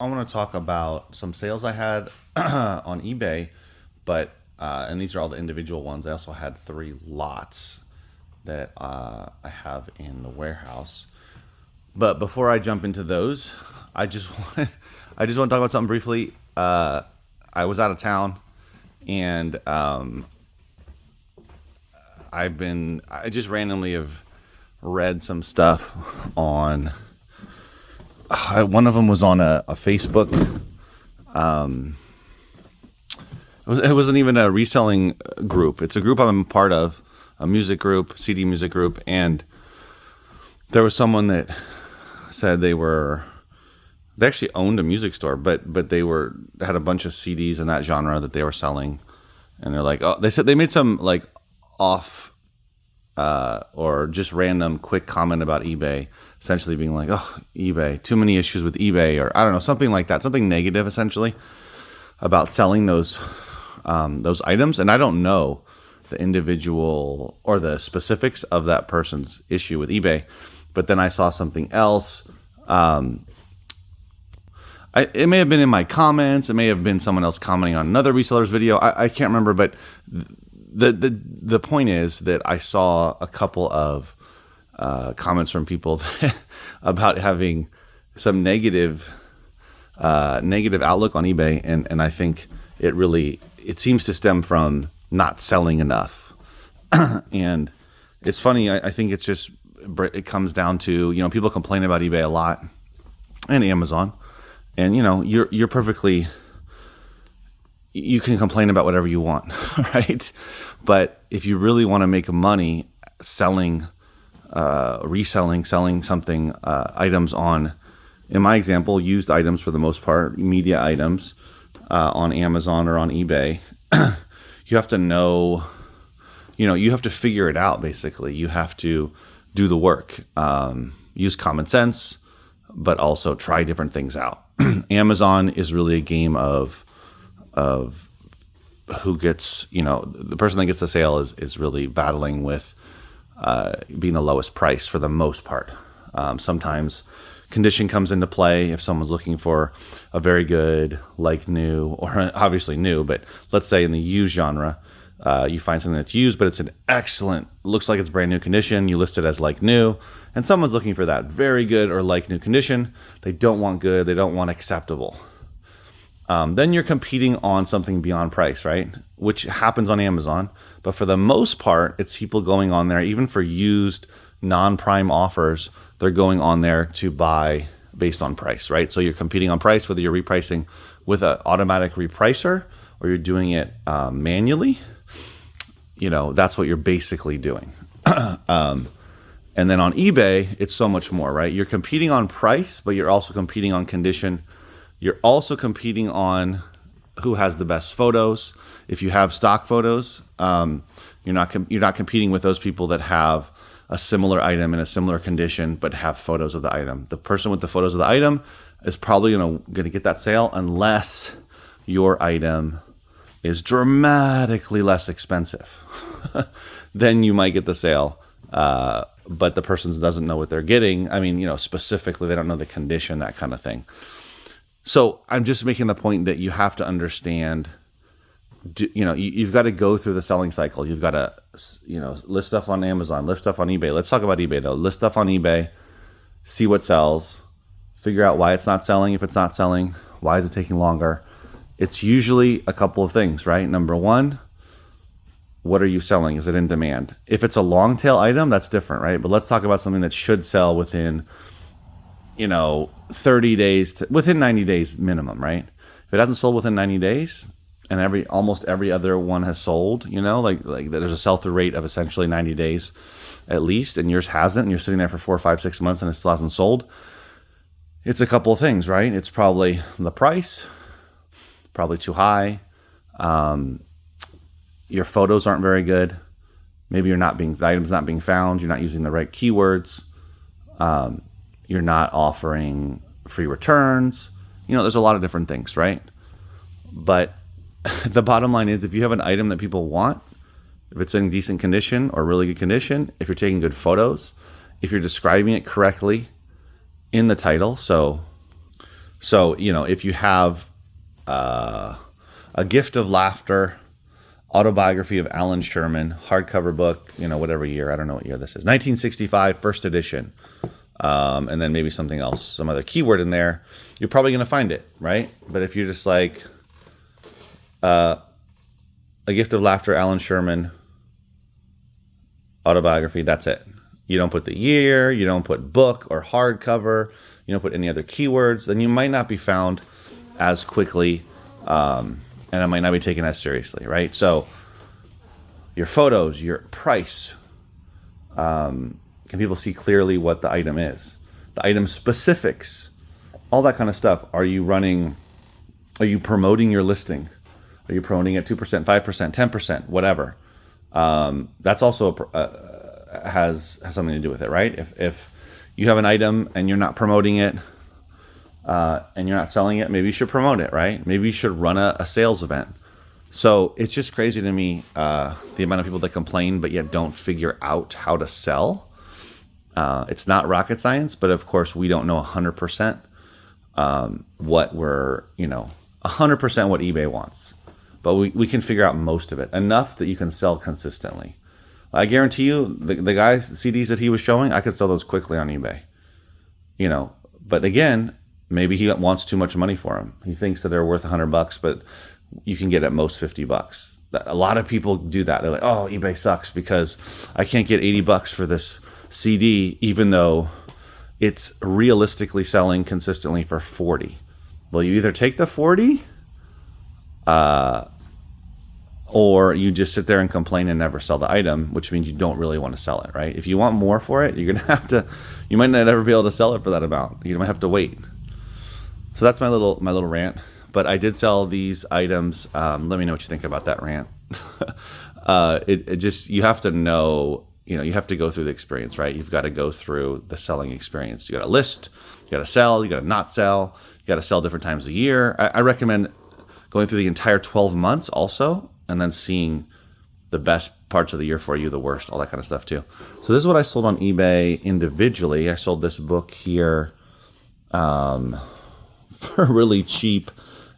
I want to talk about some sales I had on eBay, but and these are all the individual ones. I also had three lots that I have in the warehouse. But before I jump into those, I just want I just want to talk about something briefly. I was out of town, and I just randomly have read some stuff on. One of them was on a Facebook. It wasn't even a reselling group. It's a group I'm a part of, a music group, CD music group, and there was someone that said they actually owned a music store, but they had a bunch of CDs in that genre that they were selling, and they're like, oh, they said they made some like off or just random quick comment about eBay, essentially being like, oh, eBay, too many issues with eBay, or I don't know, something like that, something negative essentially about selling those items. And I don't know the individual or the specifics of that person's issue with eBay, but then I saw something else. It may have been in my comments. It may have been someone else commenting on another reseller's video. I can't remember, but the point is that I saw a couple of comments from people about having some negative outlook on eBay, and I think it seems to stem from not selling enough. And it's funny. I think it comes down to, people complain about eBay a lot and Amazon, and you're perfectly. You can complain about whatever you want, right? But if you really want to make money selling, reselling, selling something, items on, in my example, used items for the most part, media items on Amazon or on eBay, you have to know, you have to figure it out, basically. You have to do the work, use common sense, but also try different things out. Amazon is really a game of who gets, the person that gets the sale is really battling with being the lowest price for the most part. Sometimes condition comes into play if someone's looking for a very good, like new, or obviously new, but let's say in the used genre, you find something that's used, but it's an excellent, looks like it's brand new condition. You list it as like new, and someone's looking for that very good or like new condition. They don't want good. They don't want acceptable. Then you're competing on something beyond price, right? Which happens on Amazon. But for the most part, it's people going on there, even for used non-prime offers, they're going on there to buy based on price, right? So you're competing on price, whether you're repricing with an automatic repricer or you're doing it manually. That's what you're basically doing. And then on eBay, it's so much more, right? You're competing on price, but you're also competing on condition. You're also competing on who has the best photos. If you have stock photos, you're not competing with those people that have a similar item in a similar condition but have photos of the item. The person with the photos of the item is probably gonna get that sale unless your item is dramatically less expensive. Then you might get the sale. But the person doesn't know what they're getting. I mean, specifically, they don't know the condition, that kind of thing. So I'm just making the point that you have to understand, you've got to go through the selling cycle. You've got to, list stuff on Amazon, list stuff on eBay. Let's talk about eBay though. List stuff on eBay, see what sells, figure out why it's not selling. If it's not selling, why is it taking longer? It's usually a couple of things, right? Number one, what are you selling? Is it in demand? If it's a long tail item, that's different, right? But let's talk about something that should sell within 30 days within 90 days minimum, right? If it hasn't sold within 90 days and almost every other one has sold, like there's a sell-through rate of essentially 90 days at least, and yours hasn't, and you're sitting there for 4, 5, 6 months and it still hasn't sold. It's a couple of things, right? It's probably the price, probably too high. Your photos aren't very good. Maybe the item's not being found. You're not using the right keywords. You're not offering free returns. There's a lot of different things, right? But the bottom line is, if you have an item that people want, if it's in decent condition or really good condition, if you're taking good photos, if you're describing it correctly in the title. So So, you know, if you have A Gift of Laughter, autobiography of Alan Sherman, hardcover book, you know, whatever year, I don't know what year this is, 1965, first edition, and then maybe something else, some other keyword in there, you're probably going to find it, right? But if you're just like A Gift of Laughter, Alan Sherman, autobiography, that's it. You don't put the year, you don't put book or hardcover, you don't put any other keywords, then you might not be found as quickly, and it might not be taken as seriously, right? So your photos, your price, can people see clearly what the item is? The item specifics, all that kind of stuff. Are you promoting your listing? Are you promoting at 2%, 5%, 10%, whatever? That's also has something to do with it, right? If you have an item and you're not promoting it, and you're not selling it, maybe you should promote it, right? Maybe you should run a sales event. So it's just crazy to me, the amount of people that complain but yet don't figure out how to sell. It's not rocket science, but of course we don't know 100% what 100% what eBay wants. But we can figure out most of it, enough that you can sell consistently. I guarantee you, the guys, the CDs that he was showing, I could sell those quickly on eBay. You know, but again, maybe he wants too much money for them. He thinks that they're worth $100, but you can get at most $50. A lot of people do that. They're like, oh, eBay sucks because I can't get $80 for this CD, even though it's realistically selling consistently for 40. Well, you either take the 40, or you just sit there and complain and never sell the item, which means you don't really want to sell it, right? If you want more for it, you're gonna have to. You might not ever be able to sell it for that amount. You might have to wait. So that's my little rant. But I did sell these items. Let me know what you think about that rant. It just, you have to know, you have to go through the experience, right? You've got to go through the selling experience. You got to list, you got to sell, you got to not sell, you got to sell different times a year. I recommend going through the entire 12 months also, and then seeing the best parts of the year for you, the worst, all that kind of stuff too. So this is what I sold on eBay individually. I sold this book here for really cheap.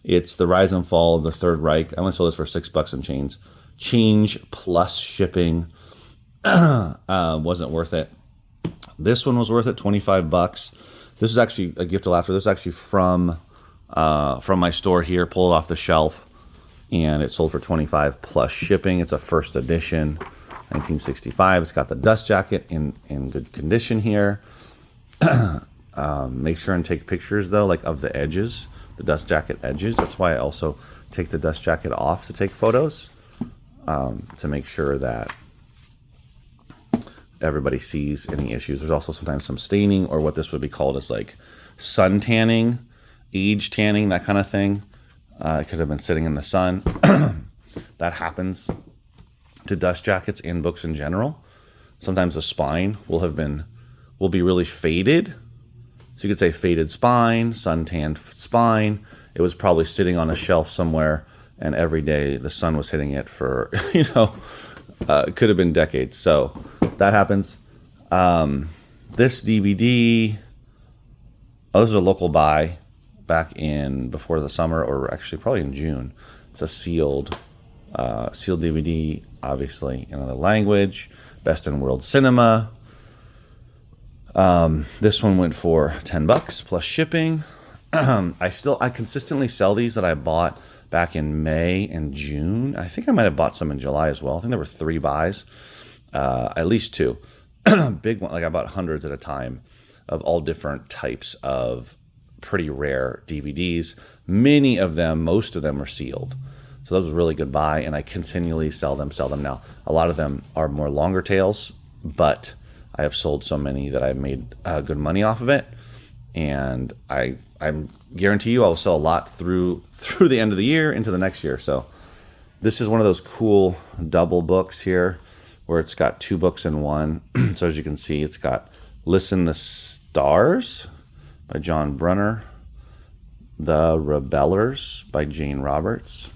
It's The Rise and Fall of the Third Reich. I only sold this for $6 and change plus shipping. Wasn't worth it. This one was worth it, $25. This is actually A Gift of Laughter. This is actually from my store here, pulled off the shelf, and it sold for $25 plus shipping. It's a first edition, 1965. It's got the dust jacket in good condition here. Make sure and take pictures though, like of the edges, the dust jacket edges. That's why I also take the dust jacket off to take photos, to make sure that everybody sees any issues. There's also sometimes some staining, or what this would be called is like sun tanning, age tanning, that kind of thing. It could have been sitting in the sun. That happens to dust jackets and books in general. Sometimes the spine will be really faded. So you could say faded spine, sun-tanned spine. It was probably sitting on a shelf somewhere, and every day the sun was hitting it for, it could have been decades. So that happens. This DVD, this is a local buy back in before the summer, or actually probably in June. It's a sealed DVD, obviously in another language. Best in World Cinema. This one went for $10 plus shipping. I consistently sell these that I bought back in May and June. I think I might have bought some in July as well. I think there were 3 buys, at least 2. Big one, like I bought hundreds at a time of all different types of pretty rare DVDs. Many of them, most of them are sealed. So that was a really good buy, and I continually sell them now. A lot of them are more longer tails, but I have sold so many that I've made good money off of it, and I guarantee you I will sell a lot through the end of the year into the next year. So this is one of those cool double books here where it's got 2 books in one. So as you can see, it's got Listen the Stars by John Brunner, The Rebellers by Jane Roberts.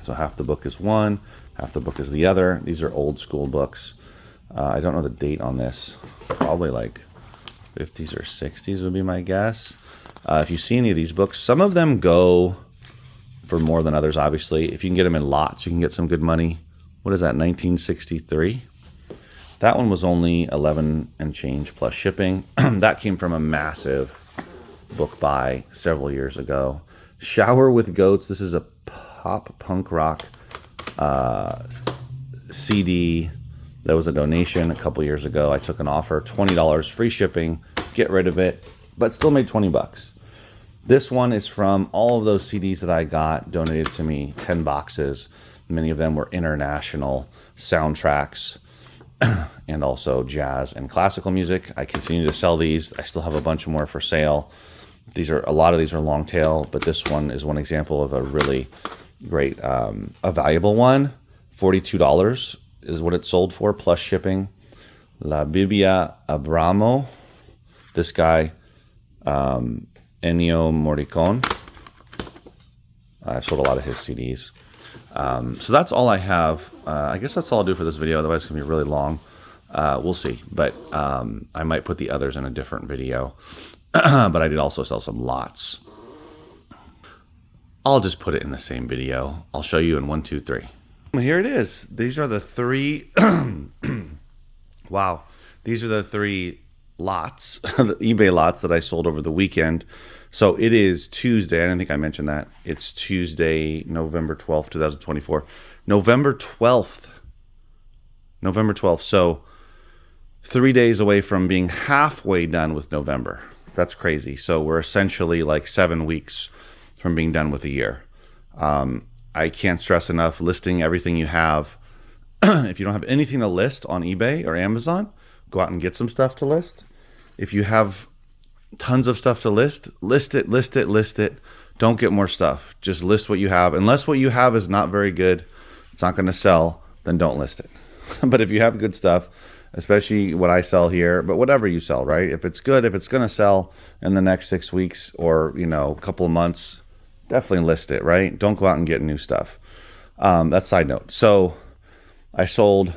So half the book is one, half the book is the other. These are old school books. I don't know the date on this. Probably like 50s or 60s would be my guess. If you see any of these books, some of them go for more than others, obviously. If you can get them in lots, you can get some good money. What is that, 1963? That one was only 11 and change plus shipping. That came from a massive book buy several years ago. Shower with Goats. This is a pop punk rock CD. That was a donation a couple years ago. I took an offer, $20, free shipping, get rid of it, but still made 20 bucks. This one is from all of those CDs that I got donated to me, 10 boxes. Many of them were international soundtracks and also jazz and classical music. I continue to sell these. I still have a bunch more for sale. A lot of these are long tail, but this one is one example of a really great, a valuable one. $42 is what it sold for, plus shipping. La Bibbia Abramo. This guy, Ennio Morricone. I've sold a lot of his CDs. So that's all I have. I guess that's all I'll do for this video. Otherwise, it's going to be really long. We'll see. But I might put the others in a different video. But I did also sell some lots. I'll just put it in the same video. I'll show you in 1, 2, 3. Here it is. These are the 3. Wow. These are the 3 lots, the eBay lots that I sold over the weekend. So it is Tuesday. I didn't think I mentioned that. It's Tuesday, November 12th, 2024. November 12th. November 12th. So 3 days away from being halfway done with November. That's crazy. So we're essentially like 7 weeks from being done with a year. I can't stress enough, listing everything you have. If you don't have anything to list on eBay or Amazon, go out and get some stuff to list. If you have tons of stuff to list it, list it, list it. Don't get more stuff. Just list what you have. Unless what you have is not very good, it's not going to sell, then don't list it. But if you have good stuff, especially what I sell here, but whatever you sell, right? If it's good, if it's going to sell in the next 6 weeks or, a couple of months, definitely list it, right? Don't go out and get new stuff. That's side note. So I sold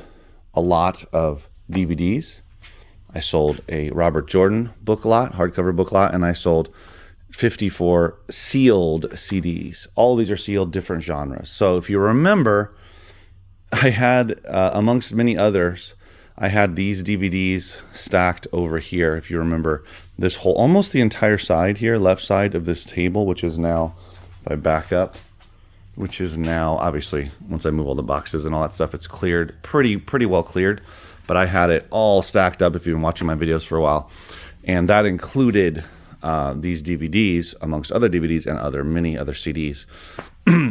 a lot of DVDs. I sold a Robert Jordan book lot, hardcover book lot, and I sold 54 sealed CDs. All of these are sealed, different genres. So if you remember, I had, amongst many others, I had these DVDs stacked over here. If you remember, this whole, almost the entire side here, left side of this table, which is now, if I back up, which is now, obviously, once I move all the boxes and all that stuff, it's cleared, pretty well cleared. But I had it all stacked up if you've been watching my videos for a while. And that included these DVDs, amongst other DVDs and many other CDs.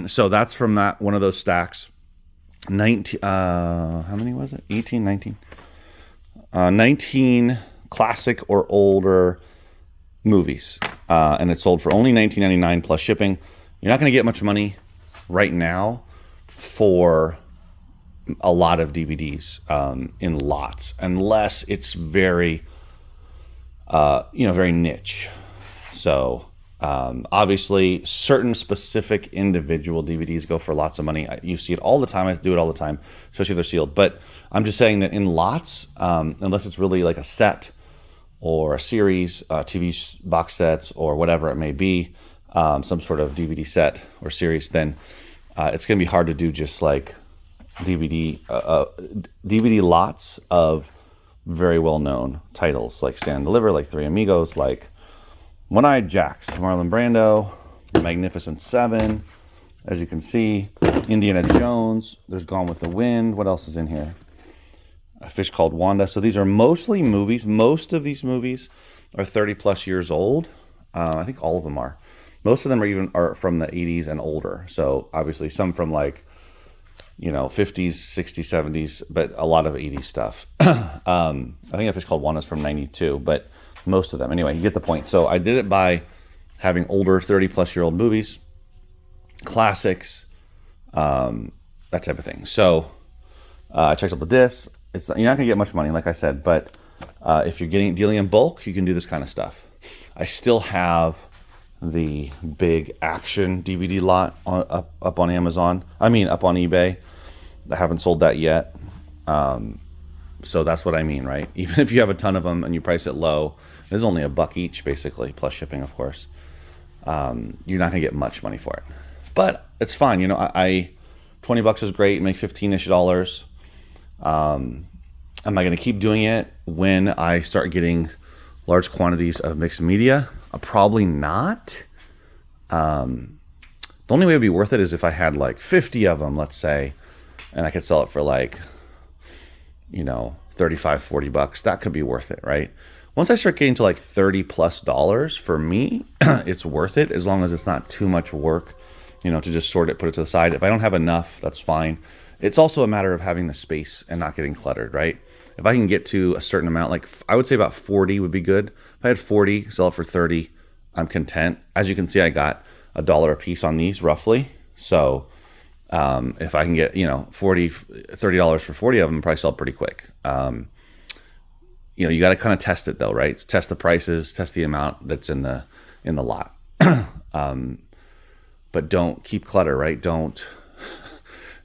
So that's from that one of those stacks. 19, how many was it? 18, 19? 19 classic or older movies. And it sold for only $19.99 plus shipping. You're not going to get much money right now for a lot of DVDs in lots, unless it's very, very niche. So obviously, certain specific individual DVDs go for lots of money. You see it all the time. I do it all the time, especially if they're sealed. But I'm just saying that in lots, unless it's really like a set or a series, TV box sets or whatever it may be, some sort of DVD set or series, then it's going to be hard to do just like DVD lots of very well-known titles like Stand and Deliver, like Three Amigos, like One-Eyed Jacks, Marlon Brando, The Magnificent Seven, as you can see, Indiana Jones, there's Gone with the Wind. What else is in here? A Fish Called Wanda. So these are mostly movies. Most of these movies are 30 plus years old. I think all of them are. Most of them are from the 80s and older. So obviously some from like 50s, 60s, 70s, but a lot of 80s stuff. I think A Fish Called Wanda is from 92, but most of them. Anyway, you get the point. So I did it by having older 30-plus-year-old movies, classics, that type of thing. So I checked out the discs. You're not going to get much money, like I said, but if you're dealing in bulk, you can do this kind of stuff. I still have the big action DVD lot up on Amazon. Up on eBay. I haven't sold that yet. So that's what I mean, right? Even if you have a ton of them and you price it low This is only $1 each, basically, plus shipping, of course. You're not gonna get much money for it, but it's fine. You know, I 20 bucks is great. Make 15-ish dollars. Am I gonna keep doing it when I start getting large quantities of mixed media? Probably not. The only way it'd be worth it is if I had like 50 of them, let's say, and I could sell it for like, you know, 35, 40 bucks. That could be worth it, right? Once I start getting to like $30+ for me, it's worth it, as long as it's not too much work, you know, to just sort it, put it to the side. If I don't have enough, that's fine. It's also a matter of having the space and not getting cluttered, right? If I can get to a certain amount, like I would say about 40 would be good. If I had 40, sell it for 30, I'm content. As you can see, I got $1 a piece on these roughly. So if I can get, you know, $30 for 40 of them, probably sell pretty quick. You know, you got to kind of test it though, right? Test the prices, test the amount that's in the lot. But don't keep clutter, right? Don't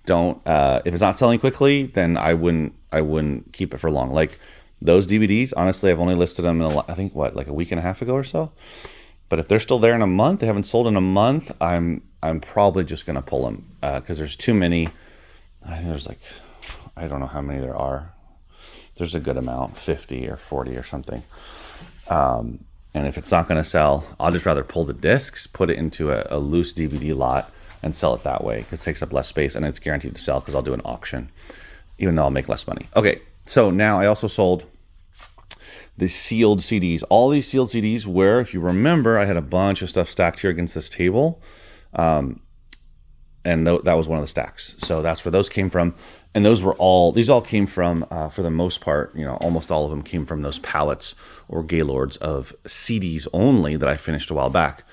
if it's not selling quickly, then I wouldn't keep it for long. Like those DVDs, honestly, I've only listed them in I think like a week and a half ago or so. But if they're still there in a month, they haven't sold in a month, I'm probably just gonna pull them because there's too many. I think there's like, I don't know how many there are. There's a good amount, 50 or 40 or something. And if it's not going to sell, I'll just rather pull the discs, put it into a loose DVD lot, and sell it that way because it takes up less space and it's guaranteed to sell because I'll do an auction, even though I'll make less money. Okay, so now I also sold the sealed CDs. All these sealed CDs where, if you remember, I had a bunch of stuff stacked here against this table. And that was one of the stacks. So that's where those came from. And these all came from, for the most part, you know, almost all of them came from those pallets or gaylords of CDs only that I finished a while back,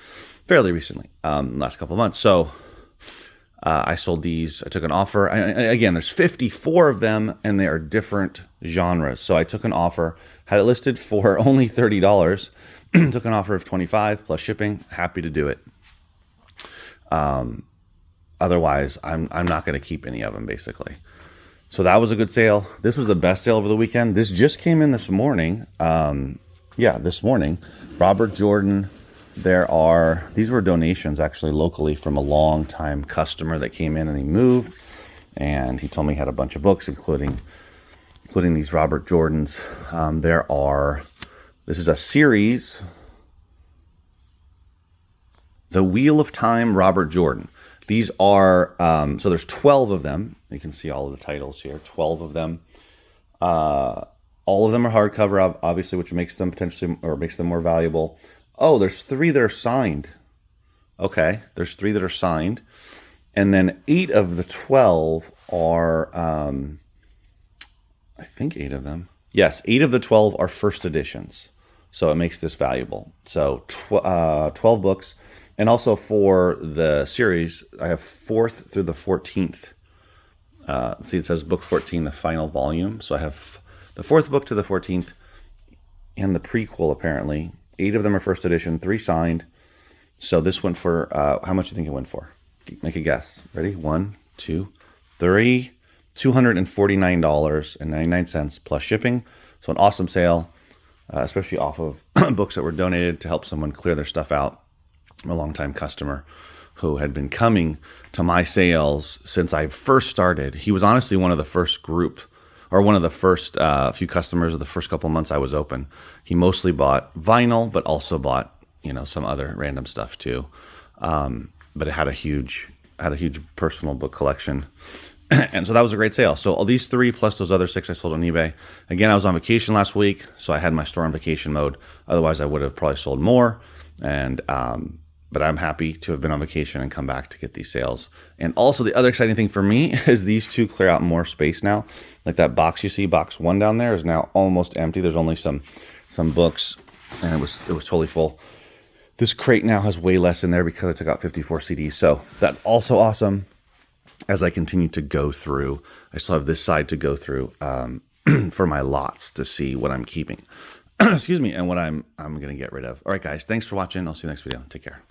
fairly recently, last couple of months. So I sold these. I took an offer. Again, there's 54 of them, and they are different genres. So I took an offer, had it listed for only $30, took an offer of $25 plus shipping. Happy to do it. Otherwise, I'm not going to keep any of them, basically. So that was a good sale. This was the best sale over the weekend. This just came in this morning. This morning. Robert Jordan. These were donations actually locally from a long-time customer that came in and he moved. And he told me he had a bunch of books, including these Robert Jordans. This is a series, The Wheel of Time, Robert Jordan. These are, so there's 12 of them. You can see all of the titles here, 12 of them. All of them are hardcover, obviously, which makes them more valuable. Oh, there's 3 that are signed. Okay, there's 3 that are signed. And then 8 of the 12 are, I think 8 of them. Yes, 8 of the 12 are first editions. So it makes this valuable. So 12 books. And also for the series, I have 4th through the 14th. See, it says book 14, the final volume. So I have the 4th book to the 14th and the prequel, apparently. 8 of them are first edition, 3 signed. So this went for, how much do you think it went for? Make a guess. Ready? 1, 2, 3. $249.99 plus shipping. So an awesome sale, especially off of books that were donated to help someone clear their stuff out. I'm a longtime customer who had been coming to my sales since I first started. He was honestly one of the first group, or one of the first few customers of the first couple of months I was open. He mostly bought vinyl, but also bought, you know, some other random stuff too. But it had a huge personal book collection. And so that was a great sale. So all these 3 plus those other 6 I sold on eBay. Again, I was on vacation last week, so I had my store on vacation mode. Otherwise, I would have probably sold more. And but I'm happy to have been on vacation and come back to get these sales. And also the other exciting thing for me is these 2 clear out more space now. Like that box you see, box 1 down there, is now almost empty. There's only some books, and it was totally full. This crate now has way less in there because I took out 54 CDs. So that's also awesome. As I continue to go through, I still have this side to go through for my lots to see what I'm keeping. Excuse me, and what I'm going to get rid of. All right, guys, thanks for watching. I'll see you next video. Take care.